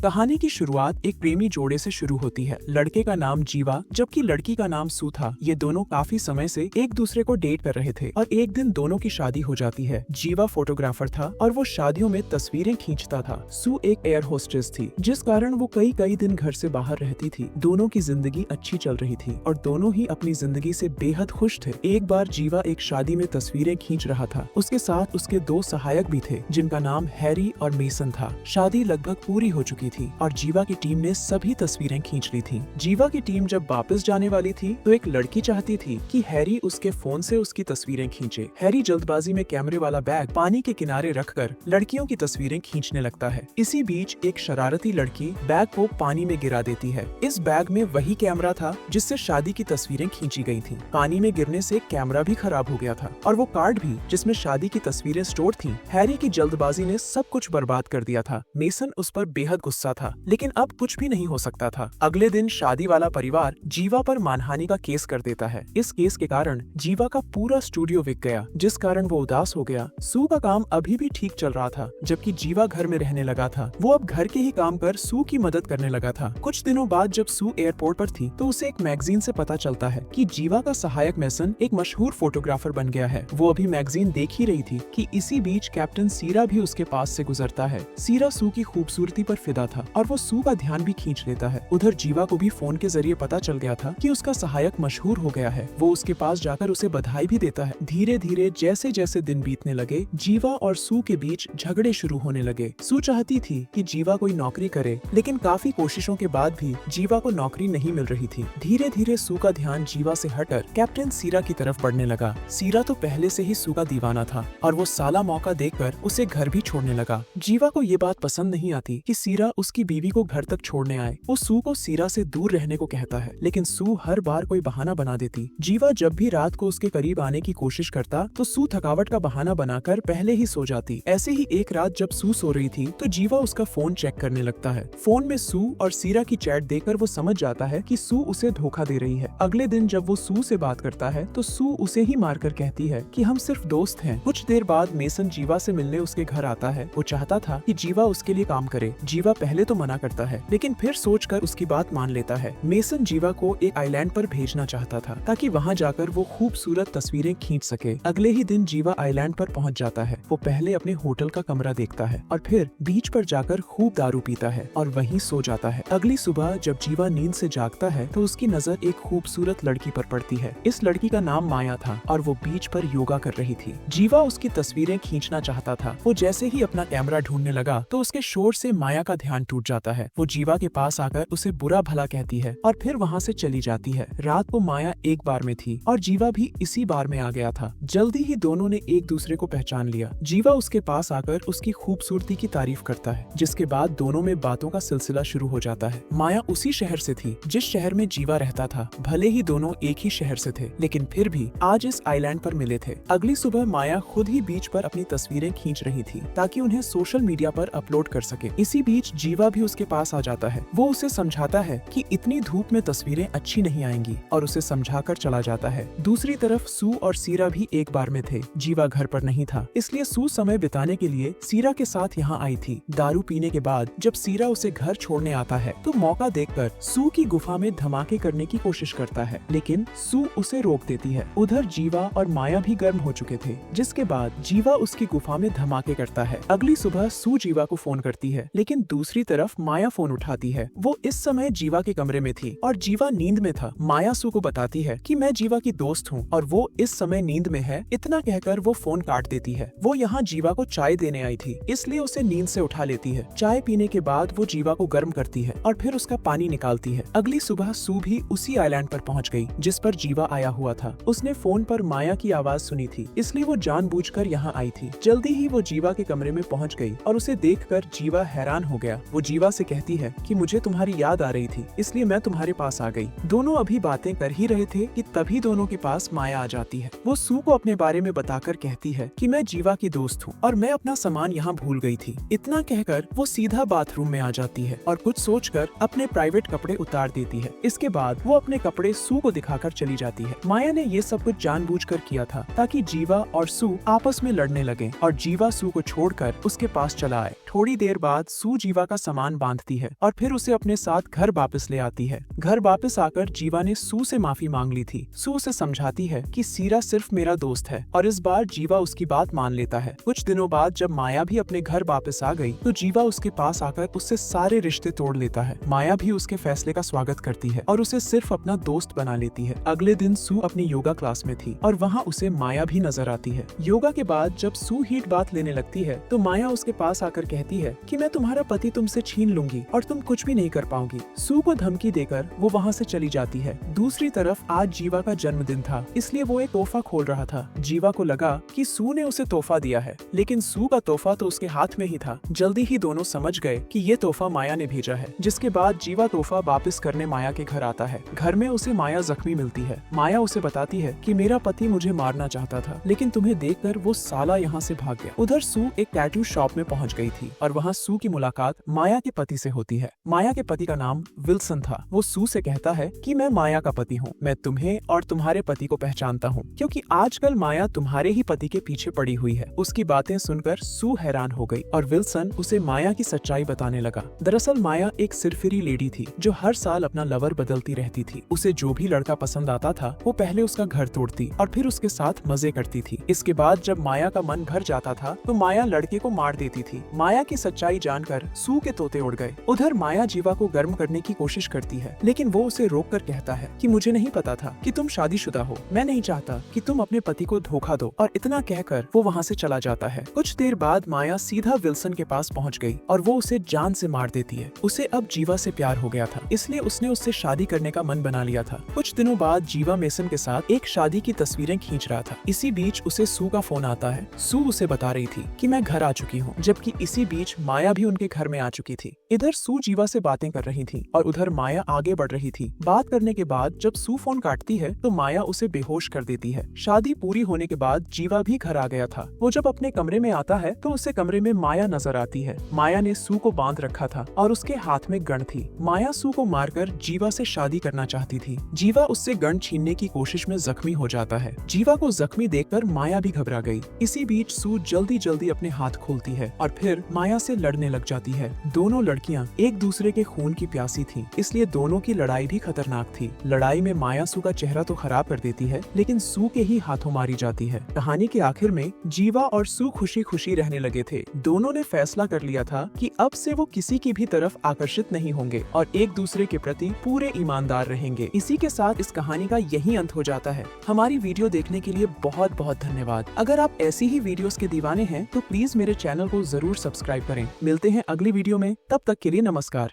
कहानी की शुरुआत एक प्रेमी जोड़े से शुरू होती है। लड़के का नाम जीवा जबकि लड़की का नाम सू था। ये दोनों काफी समय से एक दूसरे को डेट कर रहे थे और एक दिन दोनों की शादी हो जाती है। जीवा फोटोग्राफर था और वो शादियों में तस्वीरें खींचता था। सू एक एयर होस्टेस थी, जिस कारण वो कई दिन घर से बाहर रहती थी। दोनों की जिंदगी अच्छी चल रही थी और दोनों ही अपनी जिंदगी से बेहद खुश थे। एक बार जीवा एक शादी में तस्वीरें खींच रहा था। उसके साथ उसके दो सहायक भी थे, जिनका नाम हैरी और मेसन था। शादी लगभग पूरी हो चुकी थी और जीवा की टीम ने सभी तस्वीरें खींच ली थी। जीवा की टीम जब वापस जाने वाली थी तो एक लड़की चाहती थी कि हैरी उसके फोन से उसकी तस्वीरें खींचे। हैरी जल्दबाजी में कैमरे वाला बैग पानी के किनारे रखकर लड़कियों की तस्वीरें खींचने लगता है। इसी बीच एक शरारती लड़की बैग को पानी में गिरा देती है। इस बैग में वही कैमरा था जिससे शादी की तस्वीरें खींची गई थी। पानी में गिरने से कैमरा भी खराब हो गया था और वो कार्ड भी जिसमें शादी की तस्वीरें स्टोर थी। हैरी की जल्दबाजी ने सब कुछ बर्बाद कर दिया था। मेसन उस पर बेहद गुस्सा था, लेकिन अब कुछ भी नहीं हो सकता था। अगले दिन शादी वाला परिवार जीवा पर मानहानि का केस कर देता है। इस केस के कारण जीवा का पूरा स्टूडियो बिक गया, जिस कारण वो उदास हो गया। सू का काम अभी भी ठीक चल रहा था, जबकि जीवा घर में रहने लगा था। वो अब घर के ही काम कर सू की मदद करने लगा था। कुछ दिनों बाद जब सू एयरपोर्ट पर थी तो उसे एक मैगजीन से पता चलता है कि जीवा का सहायक मेसन एक मशहूर फोटोग्राफर बन गया है। वो अभी मैगजीन देख ही रही थी कि इसी बीच कैप्टन सीरा भी उसके पास से गुजरता है। सीरा सू की खूबसूरती पर फिदा था और वो सू का ध्यान भी खींच लेता है। उधर जीवा को भी फोन के जरिए पता चल गया था कि उसका सहायक मशहूर हो गया है। वो उसके पास जाकर उसे बधाई भी देता है। धीरे धीरे जैसे जैसे दिन बीतने लगे, जीवा और सू के बीच झगड़े शुरू होने लगे। सू चाहती थी कि जीवा कोई नौकरी करे, लेकिन काफी कोशिशों के बाद भी जीवा को नौकरी नहीं मिल रही थी। धीरे धीरे सू का ध्यान जीवा से हटकर कैप्टन सीरा की तरफ बढ़ने लगा। सीरा तो पहले से ही सू का दीवाना था और वो साला मौका देखकर उसे घर भी छोड़ने लगा। जीवा को ये बात पसंद नहीं आती कि सीरा उसकी बीवी को घर तक छोड़ने आए। वो सू को सीरा से दूर रहने को कहता है, लेकिन सू हर बार कोई बहाना बना देती। जीवा जब भी रात को उसके करीब आने की कोशिश करता तो सू थकावट का बहाना बनाकर पहले ही सो जाती। ऐसे ही एक रात जब सू सो रही थी तो जीवा उसका फोन चेक करने लगता है। फोन में सू और सीरा की चैट देखकर वो समझ जाता है कि सू उसे धोखा दे रही है। अगले दिन जब वो सू से बात करता है तो सू उसे ही मारकर कहती है कि हम सिर्फ दोस्त हैं। कुछ देर बाद मेसन जीवा से मिलने उसके घर आता है। वो चाहता था कि जीवा उसके लिए काम करे। जीवा पहले तो मना करता है, लेकिन फिर सोचकर उसकी बात मान लेता है। मेसन जीवा को एक आइलैंड पर भेजना चाहता था ताकि वहां जाकर वो खूबसूरत तस्वीरें खींच सके। अगले ही दिन जीवा आइलैंड पर पहुंच जाता है। वो पहले अपने होटल का कमरा देखता है और फिर बीच पर जाकर खूब दारू पीता है और वहीं सो जाता है। अगली सुबह जब जीवा नींद से जागता है तो उसकी नजर एक खूबसूरत लड़की पर पड़ती है। इस लड़की का नाम माया था और वो बीच पर योगा कर रही थी। जीवा उसकी तस्वीरें खींचना चाहता था। वो जैसे ही अपना कैमरा ढूंढने लगा तो उसके शोर से माया का ध्यान टूट जाता है। वो जीवा के पास आकर उसे बुरा भला कहती है और फिर वहाँ से चली जाती है। रात को माया एक बार में थी और जीवा भी इसी बार में आ गया था। जल्दी ही दोनों ने एक दूसरे को पहचान लिया। जीवा उसके पास आकर उसकी खूबसूरती की तारीफ करता है, जिसके बाद दोनों में बातों का सिलसिला शुरू हो जाता है। माया उसी शहर से थी जिस शहर में जीवा रहता था। भले ही दोनों एक ही शहर से थे, लेकिन फिर भी आज इस आइलैंड पर मिले थे। अगली सुबह माया खुद ही बीच पर अपनी तस्वीरें खींच रही थी ताकि उन्हें सोशल मीडिया पर अपलोड कर सके। इसी बीच जीवा भी उसके पास आ जाता है। वो उसे समझाता है कि इतनी धूप में तस्वीरें अच्छी नहीं आएंगी और उसे समझाकर चला जाता है। दूसरी तरफ सू और सीरा भी एक बार में थे। जीवा घर पर नहीं था, इसलिए सू समय बिताने के लिए सीरा के साथ यहाँ आई थी। दारू पीने के बाद जब सीरा उसे घर छोड़ने आता है तो मौका देखकर सू की गुफा में धमाके करने की कोशिश करता है, लेकिन सू उसे रोक देती है। उधर जीवा और माया भी गर्म हो चुके थे, जिसके बाद जीवा उसकी गुफा में धमाके करता है। अगली सुबह सू जीवा को फोन करती है, लेकिन दूसरी तरफ माया फोन उठाती है। वो इस समय जीवा के कमरे में थी और जीवा नींद में था। माया सू को बताती है कि मैं जीवा की दोस्त हूँ और वो इस समय नींद में है। इतना कहकर वो फोन काट देती है। वो यहाँ जीवा को चाय देने आई थी, इसलिए उसे नींद से उठा लेती है। चाय पीने के बाद वो जीवा को गर्म करती है और फिर उसका पानी निकालती है। अगली सुबह सू भी उसी आइलैंड पर पहुँच गयी जिस पर जीवा आया हुआ था। उसने फोन पर माया की आवाज सुनी थी, इसलिए वो जानबूझकर यहाँ आई थी। जल्दी ही वो जीवा के कमरे में पहुँच गयी और उसे देखकर जीवा हैरान हो गया। वो जीवा से कहती है कि मुझे तुम्हारी याद आ रही थी, इसलिए मैं तुम्हारे पास आ गई। दोनों अभी बातें कर ही रहे थे कि तभी दोनों के पास माया आ जाती है। वो सू को अपने बारे में बताकर कहती है कि मैं जीवा की दोस्त हूँ और मैं अपना सामान यहाँ भूल गई थी। इतना कहकर वो सीधा बाथरूम में आ जाती है और कुछ सोचकर अपने प्राइवेट कपड़े उतार देती है। इसके बाद वो अपने कपड़े सू को दिखाकर चली जाती है। माया ने ये सब कुछ जानबूझकर किया था ताकि जीवा और सू आपस में लड़ने लगे और जीवा सू को छोड़कर उसके पास चला आए। थोड़ी देर बाद सू जीवा का सामान बांधती है और फिर उसे अपने साथ घर वापस ले आती है। घर वापस आकर जीवा ने सू से माफी मांग ली थी। सू उसे समझाती है कि सीरा सिर्फ मेरा दोस्त है और इस बार जीवा उसकी बात मान लेता है। कुछ दिनों बाद जब माया भी अपने घर वापस आ गई तो जीवा उसके पास आकर उससे सारे रिश्ते तोड़ लेता है। माया भी उसके फैसले का स्वागत करती है और उसे सिर्फ अपना दोस्त बना लेती है। अगले दिन सू अपनी योगा क्लास में थी और वहाँ उसे माया भी नजर आती है। योगा के बाद जब सू हीट बात लेने लगती है तो माया उसके पास आकर कहती है कि मैं तुम्हारा पति तुमसे छीन लूंगी और तुम कुछ भी नहीं कर पाओगी। सू को धमकी देकर वो वहाँ से चली जाती है। दूसरी तरफ आज जीवा का जन्मदिन था, इसलिए वो एक तोहफा खोल रहा था। जीवा को लगा कि सू ने उसे तोहफा दिया है, लेकिन सू का तोहफा तो उसके हाथ में ही था। जल्दी ही दोनों समझ गए कि ये तोहफा माया ने भेजा है, जिसके बाद जीवा तोहफा वापस करने माया के घर आता है। घर में उसे माया जख्मी मिलती है। माया उसे बताती है कि मेरा पति मुझे मारना चाहता था, लेकिन तुम्हें देखकर वो साला यहाँ से भाग गया। उधर सू एक टैटू शॉप में पहुँच गई थी और वहाँ सू की मुलाकात माया के पति से होती है। माया के पति का नाम विल्सन था। वो सू से कहता है कि मैं माया का पति हूँ, मैं तुम्हें और तुम्हारे पति को पहचानता हूँ, क्योंकि आजकल माया तुम्हारे ही पति के पीछे पड़ी हुई है। उसकी बातें सुनकर सू हैरान हो गई और विल्सन उसे माया की सच्चाई बताने लगा। दरअसल माया एक सिरफिरी लेडी थी जो हर साल अपना लवर बदलती रहती थी। उसे जो भी लड़का पसंद आता था वो पहले उसका घर तोड़ती और फिर उसके साथ मजे करती थी। इसके बाद जब माया का मन भर जाता था तो माया लड़के को मार देती थी। माया की सच्चाई जानकर सू के तोते उड़ गए। उधर माया जीवा को गर्म करने की कोशिश करती है, लेकिन वो उसे रोक कर कहता है कि मुझे नहीं पता था कि तुम शादीशुदा हो, मैं नहीं चाहता कि तुम अपने पति को धोखा दो। और इतना कहकर वो वहाँ से चला जाता है। कुछ देर बाद माया सीधा विल्सन के पास पहुँच गई और वो उसे जान से मार देती है। उसे अब जीवा से प्यार हो गया था, इसलिए उसने उससे शादी करने का मन बना लिया था। कुछ दिनों बाद जीवा मेसन के साथ एक शादी की तस्वीरें खींच रहा था। इसी बीच उसे सू का फोन आता है। सू उसे बता रही थी कि मैं घर आ चुकी हूँ, जबकि इसी बीच माया भी उनके घर में आ चुकी थी। इधर सू जीवा से बातें कर रही थी और उधर माया आगे बढ़ रही थी। बात करने के बाद जब सू फोन काटती है तो माया उसे बेहोश कर देती है। शादी पूरी होने के बाद जीवा भी घर आ गया था। वो जब अपने कमरे में आता है तो उसे कमरे में माया नजर आती है। माया ने सू को बांध रखा था और उसके हाथ में गन थी। माया सू को मारकर जीवा से शादी करना चाहती थी। जीवा उससे गन छीनने की कोशिश में जख्मी हो जाता है। जीवा को जख्मी देखकर माया भी घबरा गई। इसी बीच सू जल्दी जल्दी अपने हाथ खोलती है और फिर माया से लड़ने लग जाती है। दोनों लड़कियां एक दूसरे के खून की प्यासी थीं, इसलिए दोनों की लड़ाई भी खतरनाक थी। लड़ाई में माया सू का चेहरा तो खराब कर देती है, लेकिन सू के ही हाथों मारी जाती है। कहानी के आखिर में जीवा और सू खुशी खुशी रहने लगे थे। दोनों ने फैसला कर लिया था कि अब से वो किसी की भी तरफ आकर्षित नहीं होंगे और एक दूसरे के प्रति पूरे ईमानदार रहेंगे। इसी के साथ इस कहानी का यही अंत हो जाता है। हमारी वीडियो देखने के लिए बहुत बहुत धन्यवाद। अगर आप ऐसी ही वीडियोस के दीवाने हैं तो प्लीज मेरे चैनल को जरूर सब्सक्राइब करें। मिलते हैं अगली वीडियो में, तब तक के लिए नमस्कार।